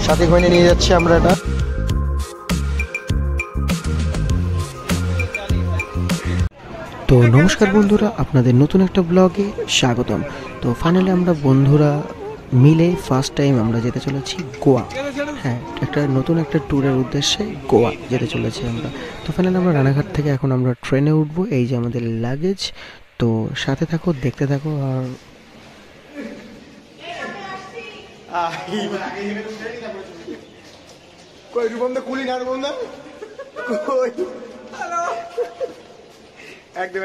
সাথে করে নিয়ে যাচ্ছি আমরা এটা। তো নমস্কার বন্ধুরা, আপনাদের নতুন একটা ব্লগে স্বাগতম। তো ফাইনালি আমরা বন্ধুরা মিলে ফার্স্ট টাইম আমরা যেতে চলেছি গোয়া। হ্যাঁ, নতুন একটা ট্যুরের উদ্দেশ্যে গোয়া যেতে চলেছি আমরা। তো ফাইনালি আমরা রানাঘাট থেকে এখন আমরা ট্রেনে উঠবো। এই যে আমাদের লাগেজ। তো সাথে থাকো, দেখতে থাকো। আর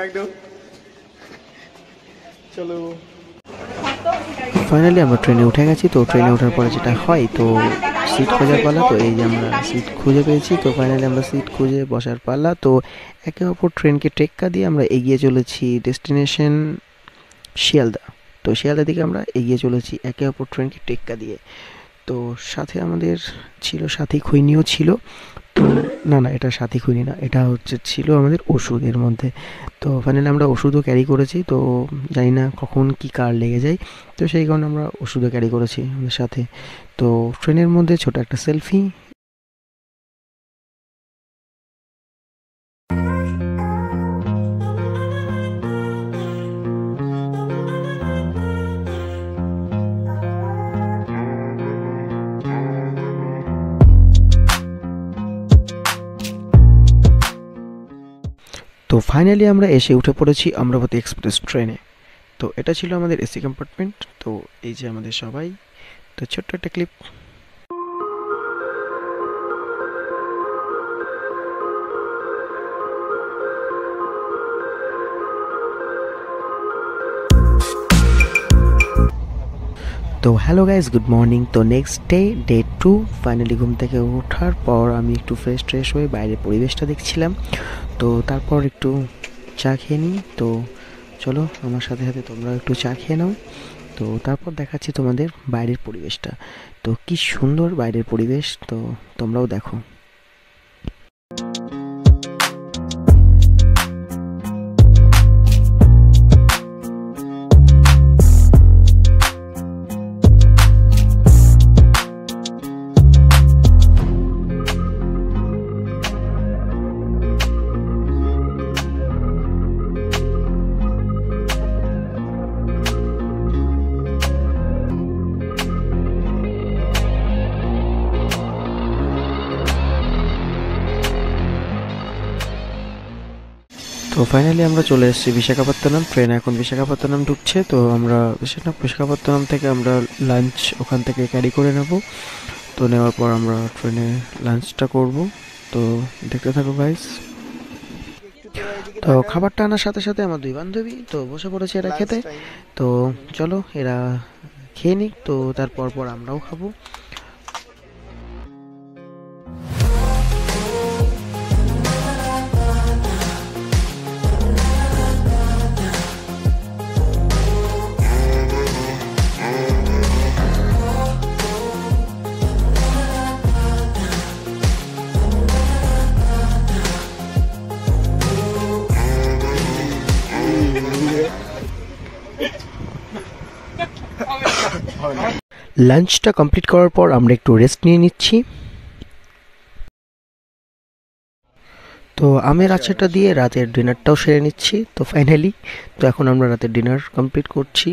একদম চলো। ফাইনালি আমরা ট্রেনে উঠে গেছি। তো ট্রেনে ওঠার পরে যেটা হয়, তো সিট খোঁজার পালা। তো এই যে আমরা সিট খুঁজে পেয়েছি। তো ফাইনালি আমরা সিট খুঁজে বসার পালা। তো একে অপর ট্রেনকে টেক্কা দিয়ে আমরা এগিয়ে চলেছি ডেস্টিনেশন শিয়ালদা। তো শিয়ালদা দিকে আমরা এগিয়ে চলেছি একে অপর ট্রেনকে টেক্কা দিয়ে। তো সাথে আমাদের ছিল সাথী খৈনিও ছিল। তো না, এটা সাথী খৈনি না, এটা ছিল আমাদের ওষুধের মধ্যে। তো ফাইনালি আমরা ওষুধও ক্যারি করেছি। তো জানি না কখন কি কার লেগে যায়, তো সেই কারণে আমরা ওষুধও ক্যারি করেছি আমাদের সাথে। তো ট্রেনের মধ্যে ছোট একটা সেলফি। তো ফাইনালি আমরা এসে উঠে পড়েছি অমরাবতী এক্সপ্রেস ট্রেনে। তো এটা ছিল আমাদের এসি কম্পার্টমেন্ট। তো এই যে আমাদের সবাই। তো ছোট্ট একটা ক্লিপ। তো হ্যালো গাইজ, গুড মর্নিং। তো নেক্সট ডে 2। ফাইনালি ঘুম থেকে ওঠার পর আমি একটু ফ্রেশ হয়ে বাইরের পরিবেশটা দেখছিলাম। তো তারপর একটু চা খেয়ে নিই। তো চলো আমার সাথে সাথে তোমরাও একটু চা খেয়ে নাও। তো তারপর দেখাচ্ছি তোমাদের বাইরের পরিবেশটা। তো কি সুন্দর বাইরের পরিবেশ, তো তোমরাও দেখো। তো ফাইনালি আমরা চলে এসেছি বিশাখাপত্তনম। ট্রেন এখন বিশাখাপত্তনম ঢুকছে। তো আমরা বিশাখাপত্তনম থেকে আমরা লাঞ্চ ওখান থেকে ক্যারি করে নেব। তো নেওয়ার পর আমরা ট্রেনে লাঞ্চটা করব। তো দেখতে থাকো গাইস। তো খাবারটা আনার সাথে সাথে আমার দুই বান্ধবী তো বসে পড়েছে এরা খেতে। তো চলো এরা খেয়ে নিক, তো তারপর আমরাও খাবো। লাঞ্চটা কমপ্লিট করার পর আমরা একটু রেস্ট নিয়ে নিচ্ছি। তো আমের আচারটা দিয়ে রাতের ডিনারটাও সেরে নিচ্ছি। তো ফাইনালি তো এখন আমরা রাতের ডিনার কমপ্লিট করছি।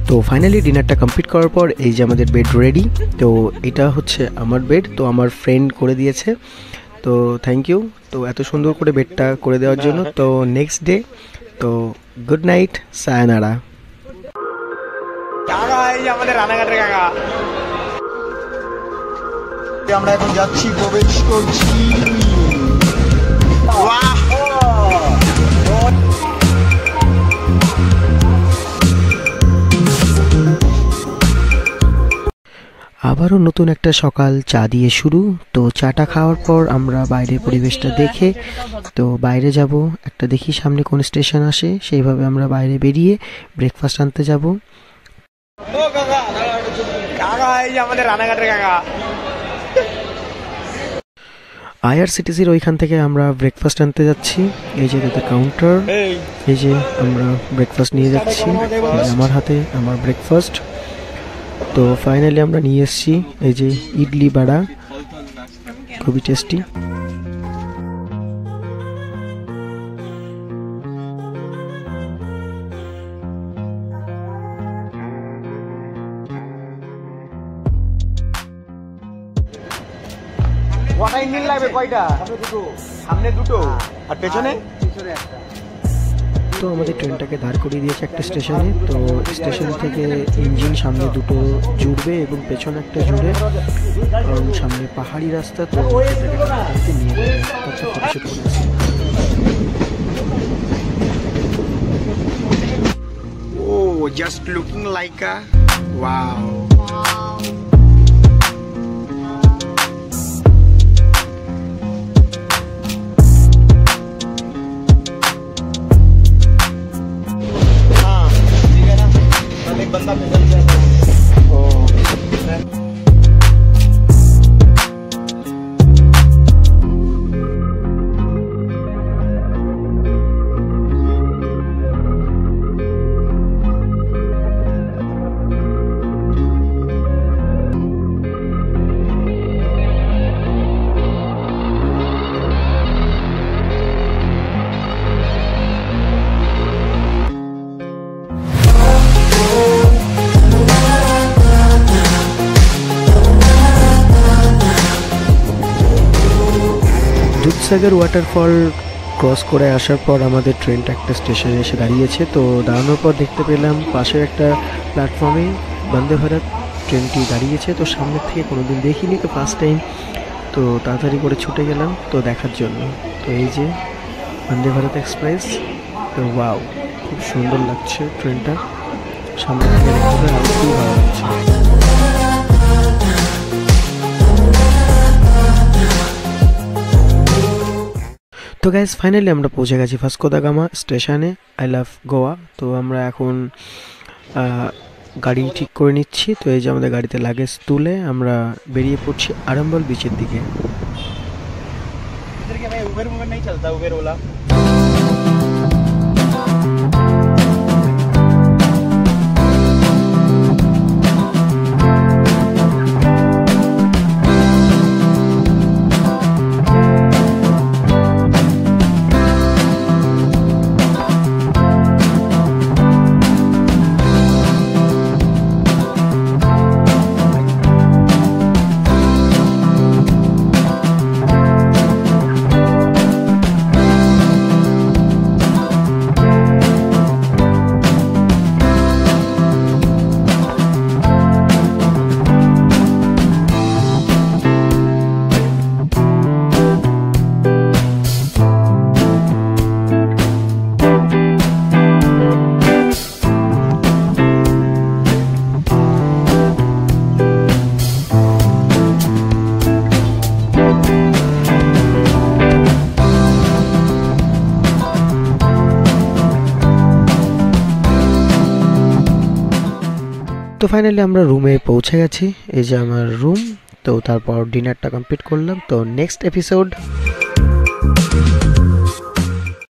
তো ফাইনালি ডিনারটা কমপ্লিট করার পর এই যে আমাদের বেড রেডি। তো এটা হচ্ছে আমার বেড, তো আমার ফ্রেন্ড করে দিয়েছে। তো থ্যাংক ইউ তো এত সুন্দর করে বেডটা করে দেওয়ার জন্য। তো নেক্সট ডে, তো গুড নাইট, সায়নারা। আমাদের রানাঘাটের কাকা। আমরা এখন যাচ্ছি, প্রবেশ করছি। আবারও নতুন একটা সকাল চা দিয়ে শুরু। তো চাটা খাওয়ার পর আমরা বাইরের পরিবেশটা দেখে তো বাইরে যাব, একটা দেখি সামনে কোন স্টেশন আসে, সেইভাবে আমরা বাইরে বেরিয়ে ব্রেকফাস্ট আনতে যাব। আমাদের রানাঘাটের কাকা আইআরসিটিসির ওইখান থেকে আমরা ব্রেকফাস্ট আনতে যাচ্ছি। এই যে তাদের কাউন্টার, এই যে আমরা ব্রেকফাস্ট নিয়ে যাচ্ছি, এই যে আমার হাতে আমার ব্রেকফাস্ট। তো ফাইনালি আমরা নিয়ে এসেছি এই যে ইডলি বাড়া, খুবই টেস্টি। কটা ইঞ্জিন লাগবে? কয়টা? সামনে দুটো আর পেছনে? তো আমাদের ট্রেনটাকে দাঁড় করিয়ে দিয়েছে একটা স্টেশনে। তো স্টেশন থেকে ইঞ্জিন সামনে দুটো জুড়বে এবং পেছনে একটা জুড়ে, কারণ সামনে পাহাড়ি রাস্তা, তো ট্রেনটাকে নিয়ে যাবে। একটা ফটোশুট করেছি। Oh, just looking like a wow. बंदा फिसल जाता है। দুধসাগর ওয়াটারফল ক্রস করে আসার পর আমাদের ট্রেনটা একটা স্টেশনে এসে দাঁড়িয়েছে। তো দাঁড়ানোর পর দেখতে পেলাম পাশে একটা প্ল্যাটফর্মে বন্দে ভারত ট্রেনটি দাঁড়িয়েছে। তো সামনের থেকে কোনোদিন দেখিনি, তো ফার্স্ট টাইম। তো তাড়াতাড়ি করে ছুটে গেলাম তো দেখার জন্য। তো এই যে বন্দে ভারত এক্সপ্রেস, তো ওয়াও, খুব সুন্দর লাগছে ট্রেনটা, সামনে থেকে দেখতে আর খুব ভালো লাগছে। তো গাইজ ফাইনালি আমরা পৌঁছে গেছি ভাস্কো দা গামা স্টেশনে। I love Goa. তো আমরা এখন গাড়ি ঠিক করে নিচ্ছি। তো এই যে আমাদের গাড়িতে লাগেজ তুলে আমরা বেরিয়ে পড়ছি আরাম্বল বিচের দিকে। उबर नहीं चलता, उबर ओला। তো ফাইনালি আমরা রুমে পৌঁছে গেছি। এই যে আমার রুম। তো তারপর ডিনারটা কমপ্লিট করলাম। তো নেক্সট এপিসোড